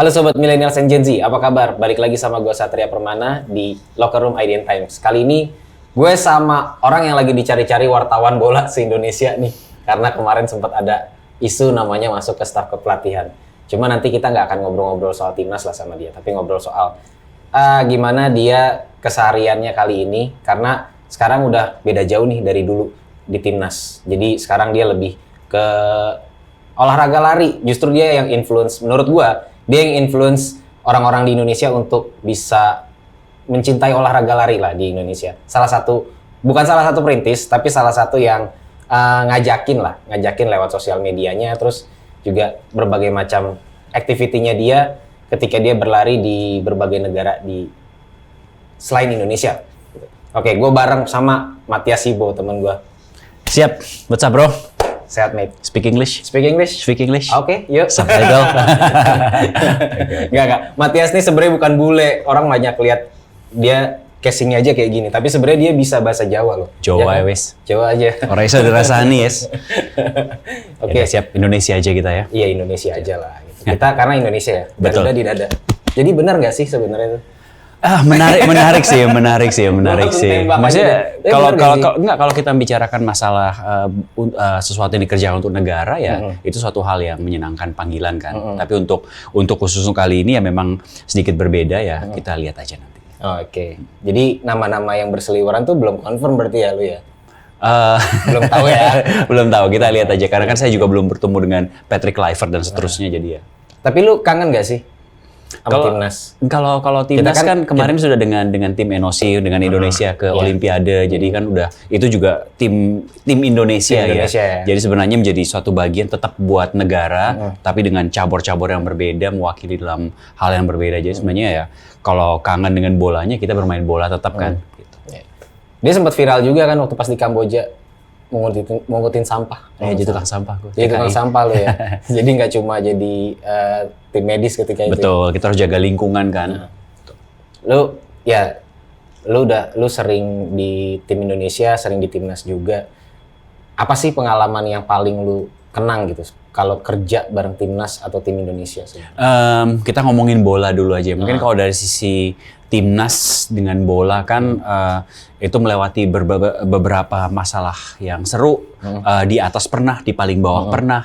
Halo Sobat Millennials and Gen Z, apa kabar? Balik lagi sama gue Satria Permana di Locker Room IDN Times. Kali ini gue sama orang yang lagi dicari-cari wartawan bola se-Indonesia nih. Karena kemarin sempat ada isu namanya masuk ke staf kepelatihan. Cuma nanti kita nggak akan ngobrol-ngobrol soal timnas lah sama dia, tapi ngobrol soal gimana dia kesehariannya kali ini. Karena sekarang udah beda jauh nih dari dulu di timnas. Jadi sekarang dia lebih ke olahraga lari. Justru dia yang influence, menurut gue, dia yang influence orang-orang di Indonesia untuk bisa mencintai olahraga lari lah di Indonesia. Bukan salah satu perintis, tapi salah satu yang ngajakin lewat sosial medianya, terus juga berbagai macam aktivitinya dia ketika dia berlari di berbagai negara di selain Indonesia. Oke, gue bareng sama Matias Sibo, temen gue. Siap, what's up bro? Sehat, mate. Speak English? Speak English? Speak English. Oke, yuk. Subtitle. Enggak. Matias nih sebenarnya bukan bule. Orang banyak lihat dia casingnya aja kayak gini. Tapi sebenarnya dia bisa bahasa Jawa loh. Jawa ya, wes. Jawa aja. Orang iso dirasani yes. Oke. Siap, Indonesia aja kita ya. Iya, Indonesia aja lah. Gitu. Kita karena Indonesia ya. Betul. Dada di dada. Jadi benar nggak sih sebenarnya itu? Menarik sih. Maksudnya kalau kita bicarakan masalah sesuatu yang dikerjakan untuk negara ya, itu suatu hal yang menyenangkan panggilan kan. Tapi untuk khusus kali ini ya memang sedikit berbeda ya. Kita lihat aja nanti. Oke. Jadi nama-nama yang berseliweran tuh belum confirm berarti ya lu ya? Belum tahu ya? Belum tahu. Kita lihat aja karena kan saya juga belum bertemu dengan Patrick Kluivert dan seterusnya jadi ya. Tapi lu kangen nggak sih? Timnas. Kalau timnas kan kemarin sudah dengan tim NOC dengan Indonesia ke Olimpiade, jadi kan udah itu juga tim Indonesia ya. Jadi sebenarnya menjadi suatu bagian tetap buat negara, tapi dengan cabur-cabur yang berbeda, mewakili dalam hal yang berbeda. Jadi sebenarnya ya kalau kangen dengan bolanya kita bermain bola tetap kan. Gitu. Dia sempat viral juga kan waktu pas di Kamboja. Mengutin sampah. Jadi tukang sampah. Jadi tukang sampah lo ya. Jadi nggak cuma jadi tim medis ketika itu. Betul, kita harus jaga lingkungan kan. Lu sering di tim Indonesia, sering di timnas juga. Apa sih pengalaman yang paling lu kenang gitu? Kalau kerja bareng timnas atau tim Indonesia sih? Kita ngomongin bola dulu aja. Mungkin kalau dari sisi timnas dengan bola kan itu melewati beberapa masalah yang seru. Di atas pernah, di paling bawah pernah.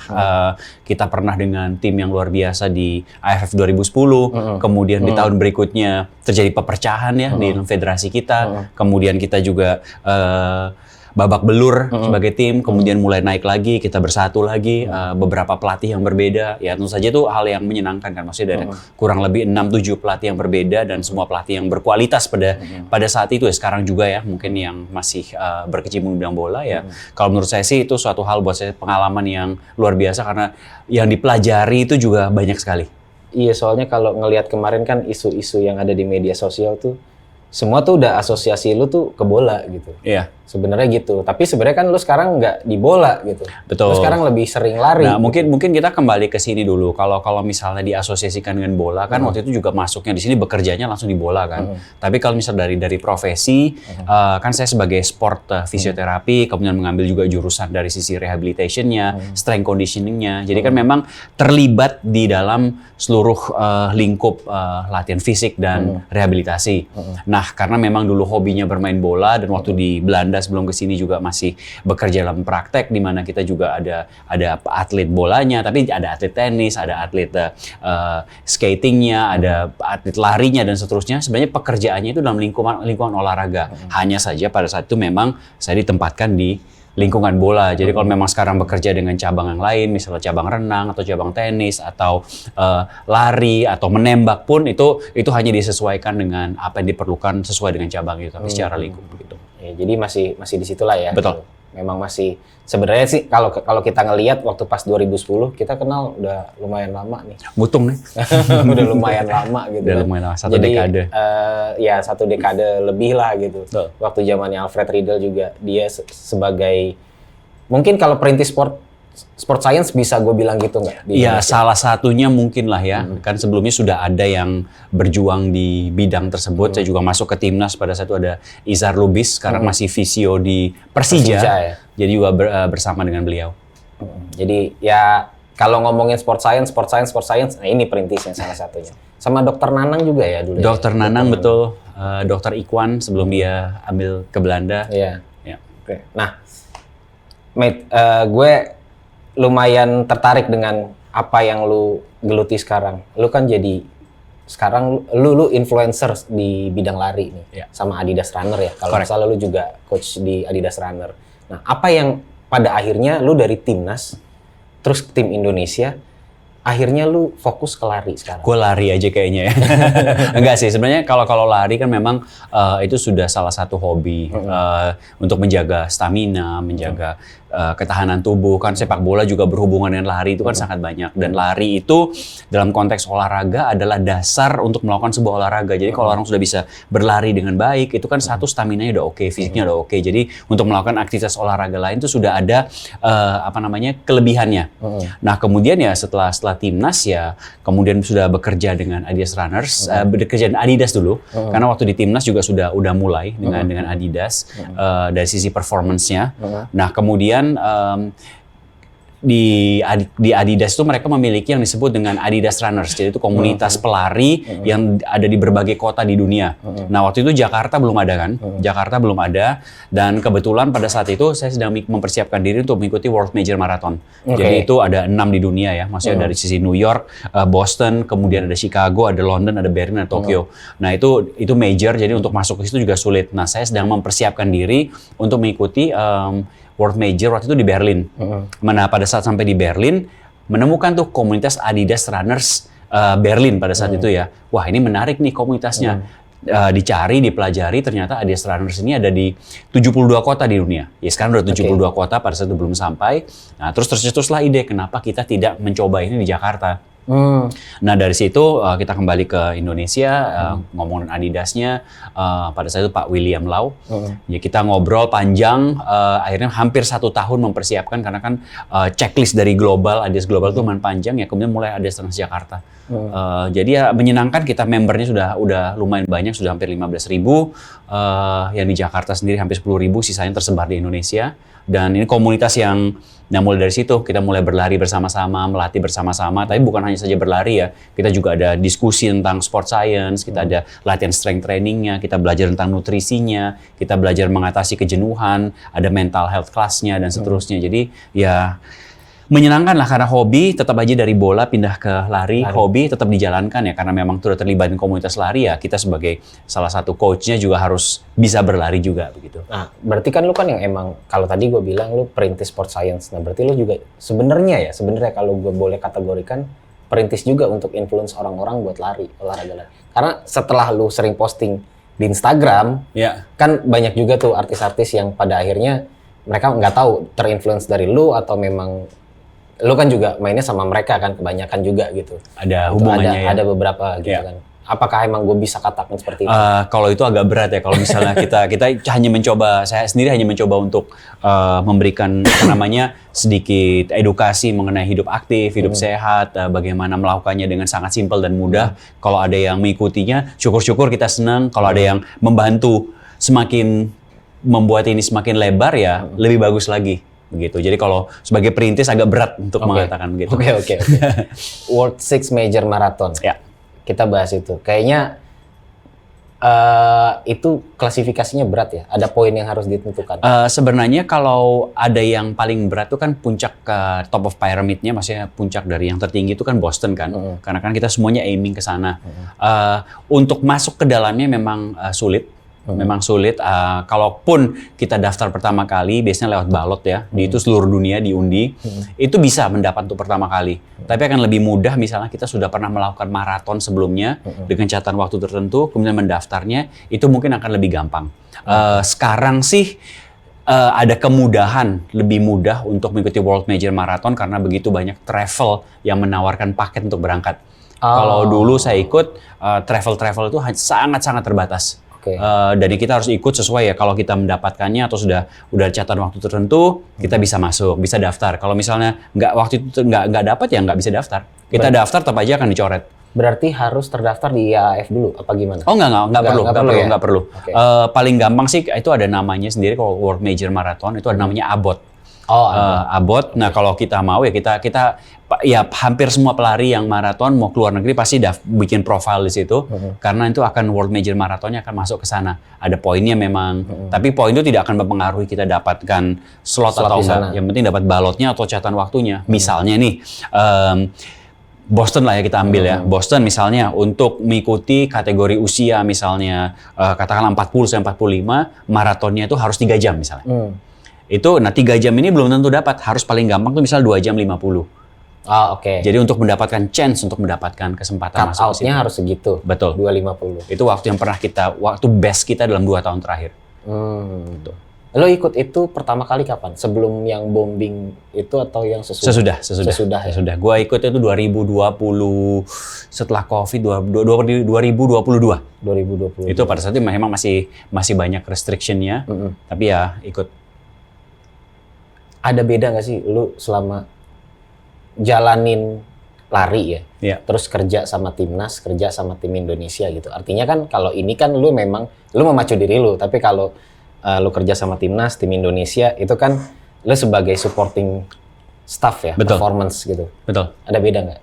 Kita pernah dengan tim yang luar biasa di AFF 2010. Kemudian di tahun berikutnya terjadi pepercahan ya di federasi kita. Kemudian kita juga babak belur sebagai tim, kemudian mulai naik lagi, kita bersatu lagi, beberapa pelatih yang berbeda. Ya tentu saja itu hal yang menyenangkan kan, maksudnya dari kurang lebih 6-7 pelatih yang berbeda dan semua pelatih yang berkualitas pada saat itu ya. Sekarang juga ya, mungkin yang masih berkecimpung di bidang bola ya. Kalau menurut saya sih itu suatu hal buat saya pengalaman yang luar biasa karena yang dipelajari itu juga banyak sekali. Iya, soalnya kalau ngelihat kemarin kan isu-isu yang ada di media sosial tuh, semua tuh udah asosiasi lu tuh ke bola gitu. Iya. Sebenarnya gitu. Tapi sebenarnya kan lu sekarang nggak di bola gitu. Betul. Lu sekarang lebih sering lari. Nah, gitu. mungkin kita kembali ke sini dulu. Kalau misalnya diasosiasikan dengan bola kan waktu itu juga masuknya di sini bekerjanya langsung di bola kan. Tapi kalau misal dari profesi kan saya sebagai sport fisioterapi kemudian mengambil juga jurusan dari sisi rehabilitation-nya, strength conditioning-nya. Jadi kan memang terlibat di dalam seluruh lingkup latihan fisik dan rehabilitasi. Nah, karena memang dulu hobinya bermain bola dan waktu di Belanda sebelum ke sini juga masih bekerja dalam praktek di mana kita juga ada atlet bolanya, tapi ada atlet tenis, ada atlet skatingnya, ada atlet larinya dan seterusnya. Sebenarnya pekerjaannya itu dalam lingkungan olahraga. Hanya saja pada saat itu memang saya ditempatkan di lingkungan bola. Jadi kalau memang sekarang bekerja dengan cabang yang lain, misalnya cabang renang atau cabang tenis atau lari atau menembak pun itu hanya disesuaikan dengan apa yang diperlukan sesuai dengan cabang itu, tapi secara lingkup gitu. Ya, jadi masih di situlah ya. Betul. Memang masih sebenarnya sih kalau kita ngelihat waktu pas 2010 kita kenal udah lumayan lama nih. Mutung nih. Udah lumayan lama gitu. Udah lumayan lama, satu dekade. Ya 1 dekade lebih lah gitu. Betul. Waktu zamannya Alfred Riedel juga dia sebagai mungkin kalau perintis sport science bisa gue bilang gitu nggak? Iya, salah satunya mungkin lah ya. Kan sebelumnya sudah ada yang berjuang di bidang tersebut. Saya juga masuk ke timnas pada saat itu ada Izhar Lubis, sekarang masih visio di Persija ya? Jadi juga bersama dengan beliau. Jadi ya Kalau ngomongin sport science, nah ini perintisnya salah satunya. Sama Dokter Nanang juga ya dulu. Dokter Nanang betul, Dokter Ikwan sebelum dia ambil ke Belanda. Iya. Ya. Oke. Nah, mate, gue lumayan tertarik dengan apa yang lu geluti sekarang. Lu kan jadi sekarang lu influencer di bidang lari nih, sama Adidas Runner ya. Kalau misalnya lu juga coach di Adidas Runner. Nah, apa yang pada akhirnya lu dari timnas terus tim Indonesia, akhirnya lu fokus ke lari sekarang? Gue lari aja kayaknya ya. Enggak sih, sebenarnya kalau lari kan memang itu sudah salah satu hobi untuk menjaga stamina, menjaga ketahanan tubuh. Kan sepak bola juga berhubungan dengan lari itu kan sangat banyak. Dan lari itu dalam konteks olahraga adalah dasar untuk melakukan sebuah olahraga. Jadi kalau orang sudah bisa berlari dengan baik, itu kan satu staminanya udah oke, fisiknya udah oke. Jadi untuk melakukan aktivitas olahraga lain itu sudah ada kelebihannya. Nah kemudian ya setelah timnas ya kemudian sudah bekerja dengan Adidas Runners, bekerja dengan Adidas dulu. Karena waktu di timnas juga udah mulai dengan Adidas dari sisi performance-nya. Nah kemudian di Adidas itu mereka memiliki yang disebut dengan Adidas Runners. Jadi itu komunitas pelari yang ada di berbagai kota di dunia. Nah waktu itu Jakarta belum ada kan? Jakarta belum ada. Dan kebetulan pada saat itu saya sedang mempersiapkan diri untuk mengikuti World Major Marathon. Jadi itu ada 6 di dunia ya. Maksudnya dari sisi New York, Boston, kemudian ada Chicago, ada London, ada Berlin, ada Tokyo. Nah itu major. Jadi untuk masuk ke situ juga sulit. Nah saya sedang mempersiapkan diri untuk mengikuti World Major waktu itu di Berlin. Mana pada saat sampai di Berlin menemukan tuh komunitas Adidas Runners Berlin pada saat itu ya. Wah ini menarik nih komunitasnya. Dicari, dipelajari, ternyata Adidas Runners ini ada di 72 kota di dunia. Ya sekarang udah 72 kota, pada saat itu belum sampai. Nah terus-teruslah ide kenapa kita tidak mencoba ini di Jakarta. Nah dari situ kita kembali ke Indonesia, ngomongin Adidasnya, pada saat itu Pak William Lau. Ya kita ngobrol panjang, akhirnya hampir 1 tahun mempersiapkan karena kan checklist dari global, Adidas Global itu lumayan panjang ya, kemudian mulai Adidas Transjakarta. Jadi ya menyenangkan, kita membernya udah lumayan banyak, sudah hampir 15.000, yang di Jakarta sendiri hampir 10.000, sisanya tersebar di Indonesia. Dan ini komunitas yang mulai dari situ kita mulai berlari bersama-sama, melatih bersama-sama. Tapi bukan hanya saja berlari ya, kita juga ada diskusi tentang sport science, kita ada latihan strength trainingnya, kita belajar tentang nutrisinya, kita belajar mengatasi kejenuhan, ada mental health class-nya dan seterusnya. Jadi ya menyenangkan lah karena hobi tetap aja dari bola pindah ke lari. Hobi tetap dijalankan ya karena memang sudah terlibat di komunitas lari ya, kita sebagai salah satu coachnya juga harus bisa berlari juga begitu. Nah berarti kan lu kan yang emang kalau tadi gue bilang lu perintis sport science, nah berarti lu juga sebenarnya kalau gue boleh kategorikan perintis juga untuk influence orang-orang buat lari, olahraga lari. Karena setelah lu sering posting di Instagram, kan banyak juga tuh artis-artis yang pada akhirnya mereka nggak tahu terinfluence dari lu atau memang lu kan juga mainnya sama mereka kan kebanyakan juga gitu. Ada hubungannya ya. Ada beberapa gitu kan. Apakah emang gue bisa katakan seperti itu? Kalau itu agak berat ya. Kalau misalnya kita hanya mencoba, saya sendiri hanya mencoba untuk memberikan sedikit edukasi mengenai hidup aktif, hidup sehat, bagaimana melakukannya dengan sangat simpel dan mudah. Kalau ada yang mengikutinya, syukur-syukur kita senang. Kalau ada yang membantu semakin membuat ini semakin lebar ya, lebih bagus lagi. Begitu. Jadi kalau sebagai perintis agak berat untuk mengatakan begitu. Oke. World 6 Major Marathon. Ya. Kita bahas itu. Kayaknya itu klasifikasinya berat ya? Ada poin yang harus ditentukan? Sebenarnya kalau ada yang paling berat itu kan puncak top of pyramidnya, maksudnya puncak dari yang tertinggi itu kan Boston kan. Karena kan kita semuanya aiming ke sana. Untuk masuk ke dalamnya memang sulit. Memang sulit, kalaupun kita daftar pertama kali, biasanya lewat balot ya, di itu seluruh dunia diundi, itu bisa mendapat untuk pertama kali. Tapi akan lebih mudah misalnya kita sudah pernah melakukan maraton sebelumnya, dengan catatan waktu tertentu, kemudian mendaftarnya, itu mungkin akan lebih gampang. Sekarang sih, ada kemudahan, lebih mudah untuk mengikuti World Major Marathon karena begitu banyak travel yang menawarkan paket untuk berangkat. Kalau dulu saya ikut, travel itu sangat-sangat terbatas. Dan kita harus ikut sesuai ya, kalau kita mendapatkannya atau sudah catatan waktu tertentu, kita bisa masuk, bisa daftar. Kalau misalnya waktu itu nggak dapat ya nggak bisa daftar. Kita daftar tetap aja akan dicoret. Berarti harus terdaftar di IAAF dulu apa gimana? Oh nggak perlu. Okay. Paling gampang sih itu ada namanya sendiri kalau World Major Marathon itu ada namanya ABOT. Abot. Nah, kalau kita mau ya kita ya hampir semua pelari yang maraton mau keluar negeri pasti bikin profile di situ karena itu akan World Major Marathonnya akan masuk ke sana. Ada poinnya memang, tapi poin itu tidak akan mempengaruhi kita dapatkan slot atau enggak. Yang penting dapat balotnya atau catatan waktunya. Misalnya nih Boston lah ya kita ambil ya. Boston misalnya untuk mengikuti kategori usia misalnya katakanlah 40 sampai 45, maratonnya itu harus 3 jam misalnya. Itu, nah 3 jam ini belum tentu dapat, harus paling gampang tuh misal 2 jam 50. Jadi untuk mendapatkan chance, untuk mendapatkan kesempatan masuk ke situ. Cut-out-nya harus segitu. Betul. 2.50. Itu waktu yang pernah waktu best kita dalam 2 tahun terakhir. Gitu. Lo ikut itu pertama kali kapan? Sebelum yang bombing itu atau yang sesudah? Sesudah. Gua ikut itu 2020, setelah COVID, 2022. Itu pada saat itu memang masih banyak restriction-nya, tapi ya ikut. Ada beda nggak sih lu selama jalanin lari ya, terus kerja sama timnas, kerja sama tim Indonesia gitu. Artinya kan kalau ini kan lu memacu diri lu, tapi kalau lu kerja sama timnas, tim Indonesia itu kan lu sebagai supporting staff ya, performance gitu. Betul. Ada beda nggak?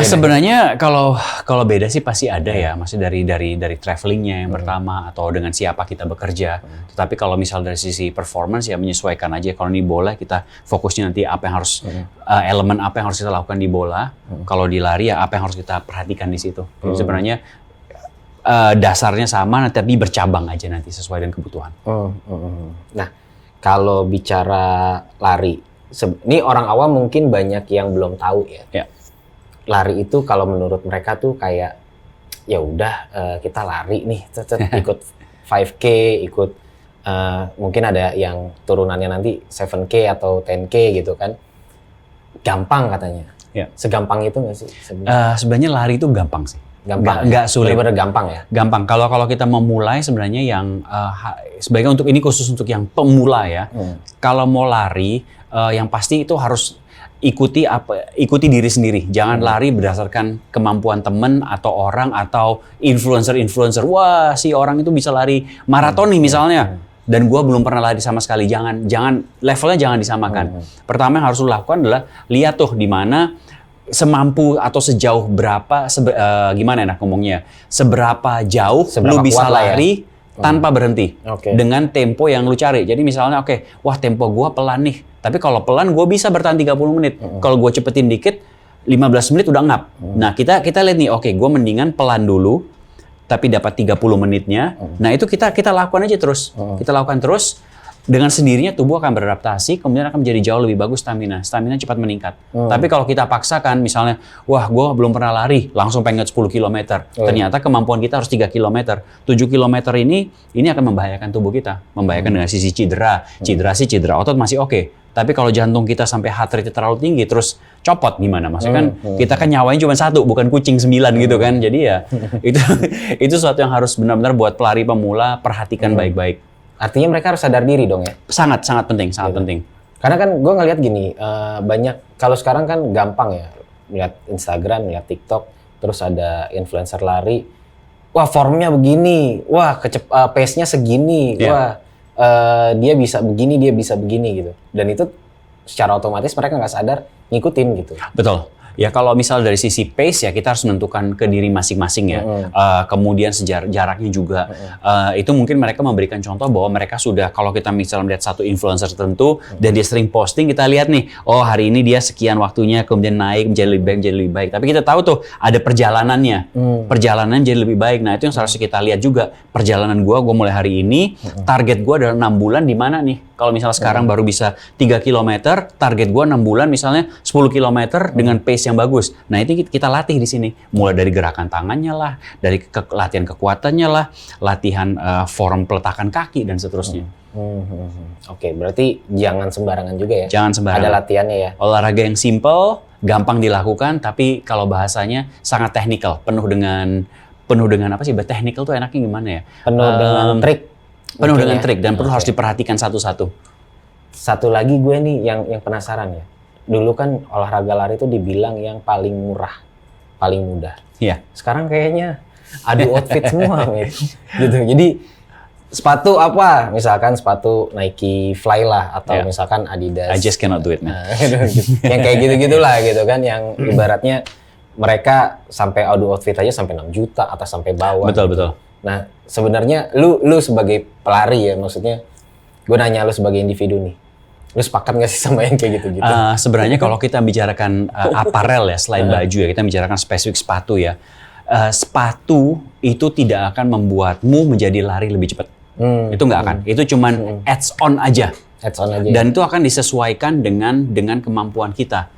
Sebenarnya kalau beda sih pasti ada ya, maksudnya dari travelingnya yang pertama atau dengan siapa kita bekerja. Tetapi kalau misal dari sisi performance ya menyesuaikan aja. Kalau di bola kita fokusnya nanti apa yang harus elemen apa yang harus kita lakukan di bola. Kalau di lari ya apa yang harus kita perhatikan di situ. Jadi sebenarnya dasarnya sama, tapi bercabang aja nanti sesuai dengan kebutuhan. Nah, kalau bicara lari, ini orang awam mungkin banyak yang belum tahu ya. Lari itu kalau menurut mereka tuh kayak ya udah kita lari nih, ikut 5K, ikut mungkin ada yang turunannya nanti 7K atau 10K gitu kan. Gampang katanya. Segampang itu nggak sih? Sebenarnya lari itu gampang sih. Gampang. Nggak sulit. Benar-benar gampang ya. Gampang. Kalau kita memulai sebenarnya yang sebaiknya untuk ini khusus untuk yang pemula ya. Kalau mau lari yang pasti itu harus ikuti diri sendiri. Jangan lari berdasarkan kemampuan temen atau orang atau influencer. Wah, si orang itu bisa lari maraton nih misalnya. Dan gua belum pernah lari sama sekali. Jangan levelnya jangan disamakan. Pertama yang harus lu lakukan adalah lihat tuh di mana semampu atau sejauh berapa gimana enak ngomongnya. Seberapa jauh lu bisa lari tanpa berhenti dengan tempo yang lu cari. Jadi misalnya wah tempo gua pelan nih. Tapi kalau pelan gue bisa bertahan 30 menit. Kalau gue cepetin dikit 15 menit udah ngap. Nah, kita lihat nih, gue mendingan pelan dulu tapi dapat 30 menitnya. Nah, itu kita lakukan aja terus. Kita lakukan terus. Dengan sendirinya tubuh akan beradaptasi, kemudian akan menjadi jauh lebih bagus stamina. Stamina cepat meningkat. Tapi kalau kita paksakan, misalnya, wah gue belum pernah lari, langsung pengen 10 km. Ternyata kemampuan kita harus 3 km. 7 km ini akan membahayakan tubuh kita. Membahayakan dengan sisi cedera. Cedera otot masih oke. Tapi kalau jantung kita sampai heart rate terlalu tinggi, terus copot gimana? Maksudnya kan kita kan nyawanya cuma 1, bukan kucing 9 gitu kan. Jadi ya itu sesuatu yang harus benar-benar buat pelari pemula perhatikan baik-baik. Artinya mereka harus sadar diri dong ya? Sangat penting, penting. Karena kan gue ngeliat gini, banyak, kalau sekarang kan gampang ya, lihat Instagram, lihat TikTok, terus ada influencer lari, wah formnya begini, wah pace-nya segini, wah dia bisa begini gitu. Dan itu secara otomatis mereka nggak sadar ngikutin gitu. Betul. Ya kalau misal dari sisi pace ya kita harus menentukan ke diri masing-masing ya. Kemudian jaraknya juga. Itu mungkin mereka memberikan contoh bahwa mereka sudah, kalau kita misalnya melihat satu influencer tertentu dan dia sering posting, kita lihat nih, oh hari ini dia sekian waktunya kemudian naik menjadi lebih baik. Tapi kita tahu tuh ada perjalanannya. Perjalanan jadi lebih baik. Nah itu yang harus kita lihat juga. Perjalanan gua mulai hari ini, target gua adalah 6 bulan di mana nih? Kalau misalnya sekarang baru bisa 3 km, target gua 6 bulan misalnya 10 km dengan pace yang bagus. Nah, itu kita latih di sini. Mulai dari gerakan tangannya lah, dari latihan kekuatannya lah, latihan form peletakan kaki dan seterusnya. Oke, berarti jangan sembarangan juga ya. Jangan sembarangan. Ada latihannya ya. Olahraga yang simple, gampang dilakukan, tapi kalau bahasanya sangat teknikal, penuh dengan apa sih? Teknikal tuh enaknya gimana ya? Penuh dengan trik. Penuh dengan trik dan perlu harus diperhatikan satu-satu. Satu lagi gue nih yang penasaran ya. Dulu kan olahraga lari itu dibilang yang paling murah, paling mudah. Iya. Sekarang kayaknya adu outfit semua gitu. Jadi sepatu apa? Misalkan sepatu Nike Fly lah atau Yeah. misalkan Adidas. I just cannot do it, man. Yang kayak gitu-gitulah gitu kan, yang ibaratnya mereka sampai outfit aja sampai 6 juta atau sampai bawah. Betul, gitu. betul. Nah, sebenarnya lu sebagai pelari ya, maksudnya gue nanya lu sebagai individu nih. Lu sepakat nggak sih sama yang kayak gitu-gitu? Sebenarnya kalau kita bicarakan aparel ya, selain baju ya, kita bicarakan spesifik sepatu ya. Sepatu itu tidak akan membuatmu menjadi lari lebih cepat. Itu nggak akan. Itu cuman adds on aja. Adds on aja. Dan itu akan disesuaikan dengan kemampuan kita.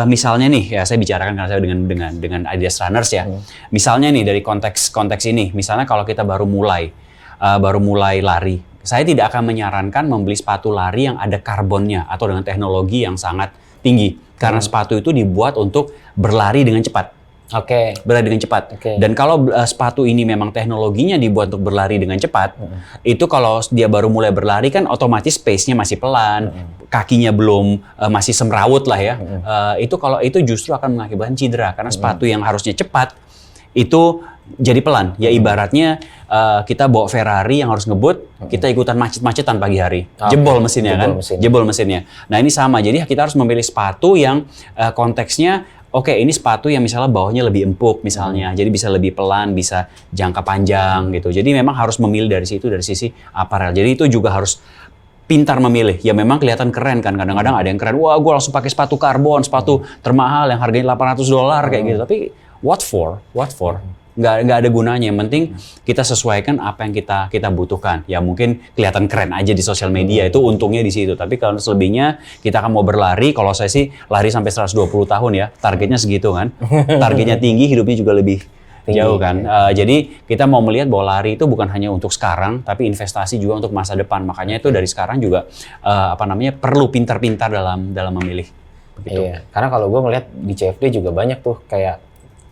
Misalnya nih, ya saya bicarakan karena saya dengan Adidas Runners ya. Misalnya nih dari konteks ini, misalnya kalau kita baru mulai lari, saya tidak akan menyarankan membeli sepatu lari yang ada karbonnya atau dengan teknologi yang sangat tinggi. Karena sepatu itu dibuat untuk berlari dengan cepat. Oke. Berlari dengan cepat. Oke. Dan kalau sepatu ini memang teknologinya dibuat untuk berlari dengan cepat, itu kalau dia baru mulai berlari kan otomatis pace-nya masih pelan, kakinya belum masih semrawut lah ya. Itu justru akan mengakibatkan cedera karena sepatu yang harusnya cepat itu jadi pelan. Ya ibaratnya kita bawa Ferrari yang harus ngebut, kita ikutan macet-macetan pagi hari. Jebol mesinnya kan? Jebol mesinnya. Nah ini sama, jadi kita harus memilih sepatu yang konteksnya oke, ini sepatu yang misalnya bawahnya lebih empuk misalnya, jadi bisa lebih pelan, bisa jangka panjang gitu. Jadi memang harus memilih dari sisi aparel. Jadi itu juga harus pintar memilih. Ya memang kelihatan keren kan, kadang-kadang ada yang keren, wah gue langsung pakai sepatu karbon, sepatu termahal yang harganya $800 kayak gitu. Tapi what for? Nggak ada gunanya. Yang penting kita sesuaikan apa yang kita butuhkan. Ya mungkin kelihatan keren aja di sosial media, itu untungnya di situ. Tapi kalau selebihnya kita akan mau berlari, kalau saya sih lari sampai 120 tahun ya, targetnya segitu kan. Targetnya tinggi, hidupnya juga lebih jauh kan. Jadi kita mau melihat bahwa lari itu bukan hanya untuk sekarang, tapi investasi juga untuk masa depan. Makanya itu dari sekarang juga perlu pintar-pintar dalam memilih. Begitu. Iya, karena kalau gue ngeliat di CFD juga banyak tuh kayak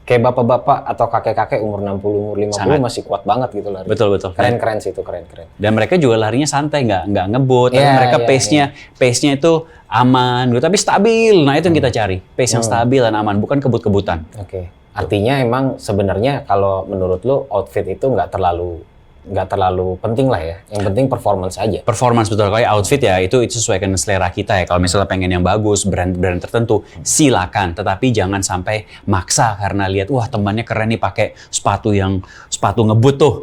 bapak-bapak atau kakek-kakek umur 60, umur 50 Sangat. masih kuat banget gitu lari. Betul. Keren sih itu, keren. Dan mereka juga larinya santai, nggak ngebut. Tapi Yeah, mereka yeah, pace-nya itu aman, gitu, tapi stabil. Nah itu yang kita cari, pace yang stabil dan aman, bukan kebut-kebutan. Oke. Artinya emang sebenarnya kalau menurut lo outfit itu nggak terlalu penting lah ya. Yang penting performance aja. Performance betul, kayak outfit ya itu sesuaikan selera kita ya. Kalau misalnya pengen yang bagus, brand tertentu, silakan. Tetapi jangan sampai maksa karena lihat wah temannya keren nih pakai sepatu ngebut tuh.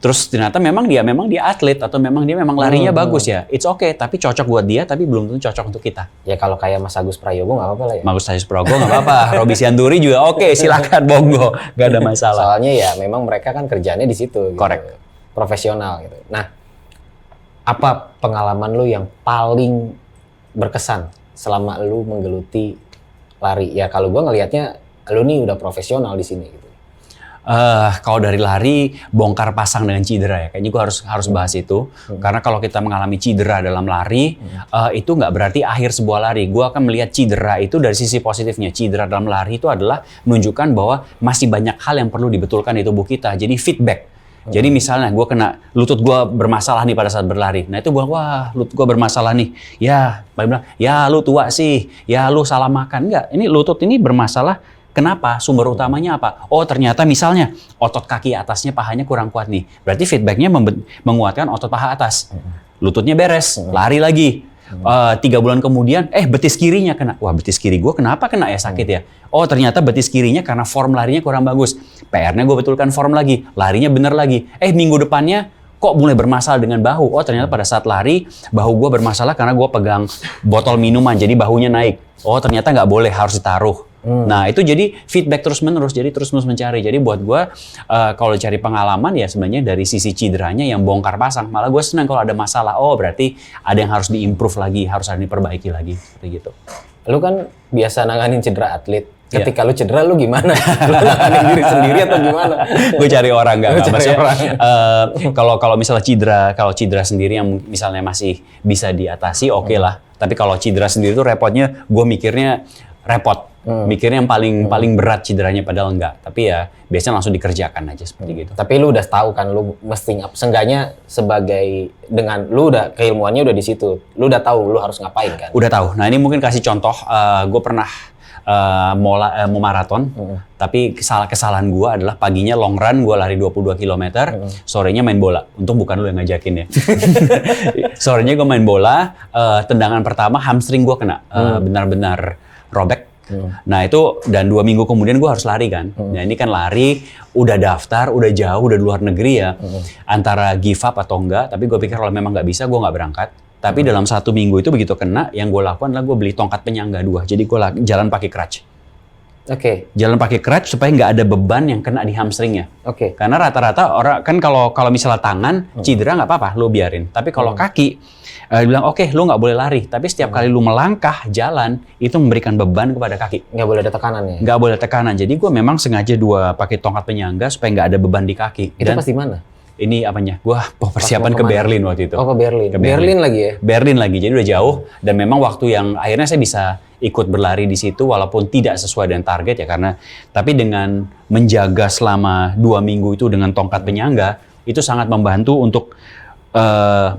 Terus ternyata memang dia atlet atau memang dia larinya bagus ya. It's okay, tapi cocok buat dia, tapi belum tentu cocok untuk kita. Ya kalau kayak Mas Agus Prayogo nggak apa-apa lah ya. Agus Prayogo nggak apa-apa, Robi Sianduri juga oke, silakan monggo, nggak ada masalah. Soalnya ya memang mereka kan kerjanya di situ. Gitu. Correct. Profesional gitu. Nah, apa pengalaman lu yang paling berkesan selama lu menggeluti lari? Ya kalau gua ngelihatnya lu nih udah profesional di sini gitu. Kalau dari lari, bongkar pasang dengan cedera ya. Kayaknya gue harus bahas itu. Karena kalau kita mengalami cedera dalam lari, itu nggak berarti akhir sebuah lari. Gue akan melihat cedera itu dari sisi positifnya. Cedera dalam lari itu adalah menunjukkan bahwa masih banyak hal yang perlu dibetulkan di tubuh kita. Jadi feedback. Jadi misalnya gue kena lutut gue bermasalah nih pada saat berlari. Nah itu gue, wah lutut gue bermasalah nih. Ya, bilang, ya lu tua sih. Ya lu salah makan. Enggak, ini lutut ini bermasalah. Kenapa? Sumber utamanya apa? Oh ternyata misalnya otot kaki atasnya pahanya kurang kuat nih. Berarti feedbacknya menguatkan otot paha atas. Lututnya beres, lari lagi. 3 bulan kemudian, betis kirinya kena. Wah betis kiri gue kenapa kena ya sakit ya? Oh ternyata betis kirinya karena form larinya kurang bagus. PR-nya gue betulkan form lagi, larinya bener lagi. Minggu depannya kok mulai bermasalah dengan bahu. Oh ternyata pada saat lari, bahu gue bermasalah karena gue pegang botol minuman, jadi bahunya naik. Oh ternyata nggak boleh, harus ditaruh. Nah itu jadi feedback terus-menerus, jadi terus-menerus mencari. Jadi buat gue, kalau cari pengalaman ya sebenarnya dari sisi cederanya yang bongkar pasang. Malah gue senang kalau ada masalah, oh berarti ada yang harus di-improve lagi, harus ada yang diperbaiki lagi. Seperti gitu. Lu kan biasa nanganin cedera atlet. Ketika lu cedera, lu gimana? Lu nanganin diri sendiri atau gimana? Gue cari orang, nggak maksudnya. Kalau misalnya cedera sendiri yang misalnya masih bisa diatasi, oke lah. Tapi kalau cedera sendiri tuh repotnya, gue mikirnya repot. Mikirnya yang paling berat cederanya, padahal enggak. Tapi ya biasanya langsung dikerjakan aja seperti gitu. Tapi lu udah tahu kan, lu mesti seenggaknya sebagai dengan lu udah keilmuannya udah di situ. Lu udah tahu lu harus ngapain kan? Udah tahu. Nah ini mungkin kasih contoh. Gue pernah mau maraton. Tapi kesalahan gue adalah paginya long run, gue lari 22 km, sorenya main bola. Untung bukan lu yang ngajakin ya. Sorenya gue main bola, tendangan pertama hamstring gue kena, benar-benar robek. Nah itu, dan 2 minggu kemudian gue harus lari kan. Nah ini kan lari, udah daftar, udah jauh, udah di luar negeri ya. Antara give up atau enggak, tapi gue pikir kalau memang nggak bisa, gue nggak berangkat. Tapi dalam 1 minggu itu begitu kena, yang gue lakukan adalah gue beli tongkat penyangga 2. Jadi gue jalan pakai crutch. Oke. Jalan pakai crutch supaya nggak ada beban yang kena di hamstringnya. Oke. Karena rata-rata orang kan kalau misalnya tangan cedera nggak apa-apa, lo biarin. Tapi kalau kaki, bilang oke, lo nggak boleh lari. Tapi setiap kali lo melangkah jalan itu memberikan beban kepada kaki. Nggak boleh ada tekanan ya? Nggak boleh tekanan. Jadi gue memang sengaja 2 pakai tongkat penyangga supaya nggak ada beban di kaki. Itu pas di mana? Ini apanya? Gua persiapan ke Berlin waktu itu. Oh, ke Berlin. Ke Berlin lagi ya? Berlin lagi. Jadi udah jauh dan memang waktu yang akhirnya saya bisa ikut berlari di situ walaupun tidak sesuai dengan target ya, karena tapi dengan menjaga selama 2 minggu itu dengan tongkat penyangga itu sangat membantu untuk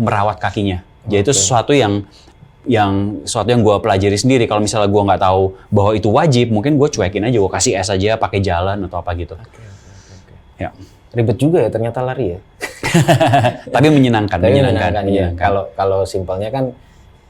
merawat kakinya. Jadi itu sesuatu yang gue pelajari sendiri. Kalau misalnya gue nggak tahu bahwa itu wajib, mungkin gue cuekin aja, gue kasih es aja, pakai jalan atau apa gitu. Ya. Ribet juga ya ternyata lari ya. Tapi menyenangkan. Iya. Kalau simpelnya kan,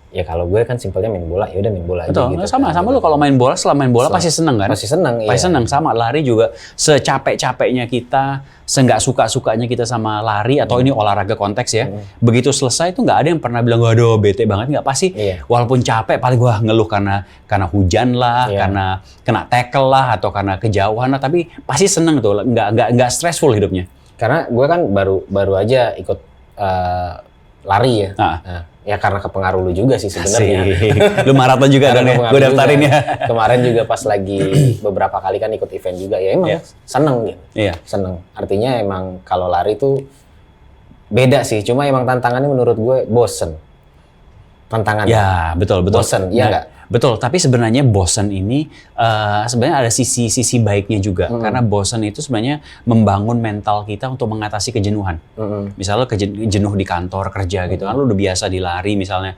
ya kalau gue kan simpelnya main bola, ya udah main bola betul, aja gitu. Sama lu kalau main bola, setelah main bola pasti seneng kan? Pasti seneng, iya. Pasti seneng, sama lari juga. Secapek-capeknya kita, seenggak suka-sukanya kita sama lari, atau ini olahraga konteks ya. Begitu selesai tuh nggak ada yang pernah bilang, aduh bete banget, nggak. Pasti walaupun capek, paling gue ngeluh karena hujan lah, karena kena tackle lah, atau karena kejauhan lah, tapi pasti seneng tuh, nggak stressful hidupnya. Karena gue kan baru aja ikut lari ya. Nah, ya karena kepengaruh lu juga sih sebenarnya. Lu maraton juga kan ya? Gue daftarin ya. Kemarin juga pas lagi beberapa kali kan ikut event juga ya, emang seneng gitu. Iya. Seneng. Artinya emang kalau lari tuh beda sih. Cuma emang tantangannya menurut gue bosen. Tantangannya. Ya betul. Bosen, iya nggak? Betul, tapi sebenarnya bosan ini sebenarnya ada sisi baiknya juga. Karena bosan itu sebenarnya membangun mental kita untuk mengatasi kejenuhan. Misalnya jenuh di kantor kerja gitu kan, lu udah biasa dilari misalnya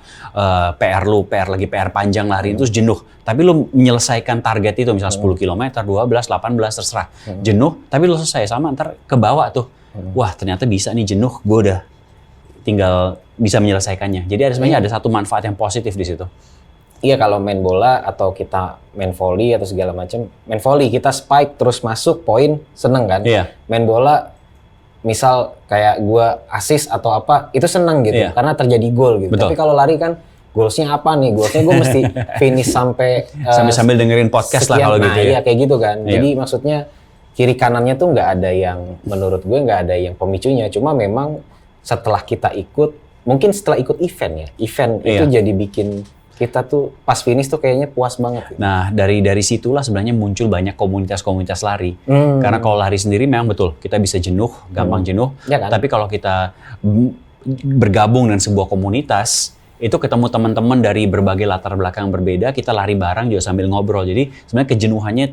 PR panjang lari itu jenuh. Tapi lu menyelesaikan target itu misalnya 10 km, 12, 18 terserah. Jenuh, tapi lu selesai sama ntar ke bawah tuh. Wah, ternyata bisa nih jenuh, gue udah tinggal bisa menyelesaikannya. Jadi sebenarnya ada satu manfaat yang positif di situ. Iya, kalau main bola atau kita main volley atau segala macam, main volley kita spike terus masuk poin, seneng kan? Iya. Main bola misal kayak gua assist atau apa, itu seneng gitu karena terjadi gol gitu. Betul. Tapi kalau lari kan goalsnya apa nih? Goalsnya gua mesti finish sampai sambil dengerin podcast sekian, lah kalau gitu ya. Iya, kayak gitu kan. Jadi maksudnya kiri kanannya tuh nggak ada yang, menurut gue nggak ada yang pemicunya. Cuma memang setelah kita ikut, mungkin setelah ikut event itu jadi bikin kita tuh pas finish tuh kayaknya puas banget. Gitu. Nah, dari situlah sebenarnya muncul banyak komunitas-komunitas lari. Karena kalau lari sendiri memang betul, kita bisa jenuh, gampang jenuh. Ya kan? Tapi kalau kita bergabung dengan sebuah komunitas, itu ketemu teman-teman dari berbagai latar belakang berbeda, kita lari bareng juga sambil ngobrol. Jadi sebenarnya kejenuhannya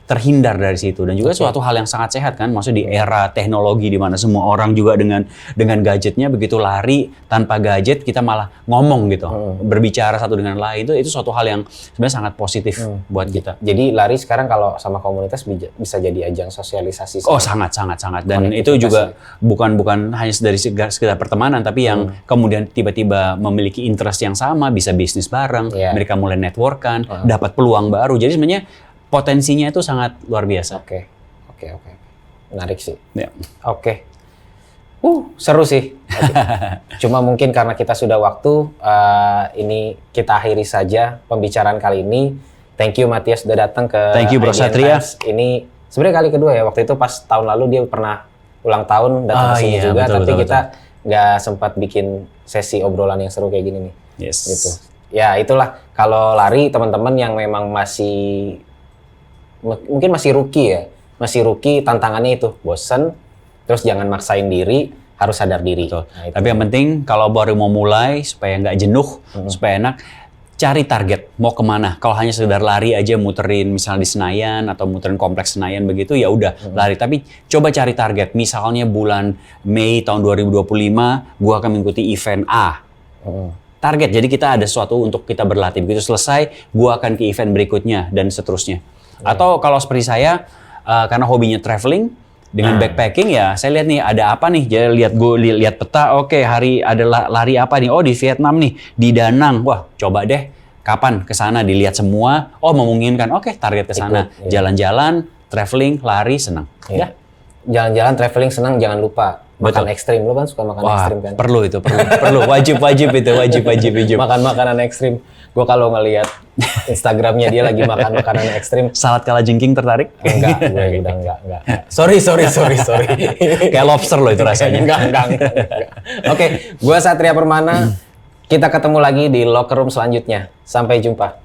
terhindar dari situ, dan juga suatu hal yang sangat sehat kan, maksudnya di era teknologi di mana semua orang juga dengan gadgetnya, begitu lari tanpa gadget kita malah ngomong gitu, berbicara satu dengan lain, itu suatu hal yang sebenarnya sangat positif buat kita. Jadi lari sekarang kalau sama komunitas bisa jadi ajang sosialisasi. Oh sangat, dan itu juga bukan hanya dari sekedar pertemanan, tapi yang kemudian tiba-tiba memiliki interest yang sama, bisa bisnis bareng, mereka mulai networkan, dapat peluang baru. Jadi sebenarnya potensinya itu sangat luar biasa. Oke. Menarik sih. Ya. Oke. Seru sih. Cuma mungkin karena kita sudah waktu, ini kita akhiri saja pembicaraan kali ini. Thank you Matias sudah datang ke Thank you Bro Satria. Ini sebenarnya kali kedua ya. Waktu itu pas tahun lalu dia pernah ulang tahun datang ke sini juga, tapi kita nggak sempat bikin sesi obrolan yang seru kayak gini nih. Yes. Gitu. Ya itulah, kalau lari teman-teman yang memang mungkin masih rookie, tantangannya itu bosen, terus jangan maksain diri, harus sadar diri. Nah, tapi yang penting kalau baru mau mulai supaya nggak jenuh, supaya enak, cari target mau kemana. Kalau hanya sekedar lari aja, muterin misalnya di Senayan atau muterin kompleks Senayan begitu, ya udah lari. Tapi coba cari target. Misalnya bulan Mei tahun 2025, gua akan mengikuti event A. target. Jadi kita ada sesuatu untuk kita berlatih. Begitu selesai, gue akan ke event berikutnya dan seterusnya. Atau kalau seperti saya, karena hobinya traveling dengan backpacking ya, saya lihat nih ada apa nih. Jadi lihat peta, oke, hari ada lari apa nih? Oh, di Vietnam nih, di Da Nang. Wah, coba deh. Kapan ke sana, dilihat semua. Oh, memungkinkan. Oke, target ke sana. Jalan-jalan, traveling, lari, senang. Ya. Jalan-jalan, traveling, senang, jangan lupa makan ekstrim. Lo kan suka makan ekstrim kan? Perlu itu, perlu. Wajib itu, wajib. Makan makanan ekstrim. Gue kalau ngelihat Instagramnya dia lagi makan makanan ekstrim. Salad kalajengking tertarik? Enggak, gue udah enggak. Sorry. Kayak lobster loh itu rasanya. Enggak. Oke, gue Satria Permana. Kita ketemu lagi di Locker Room selanjutnya. Sampai jumpa.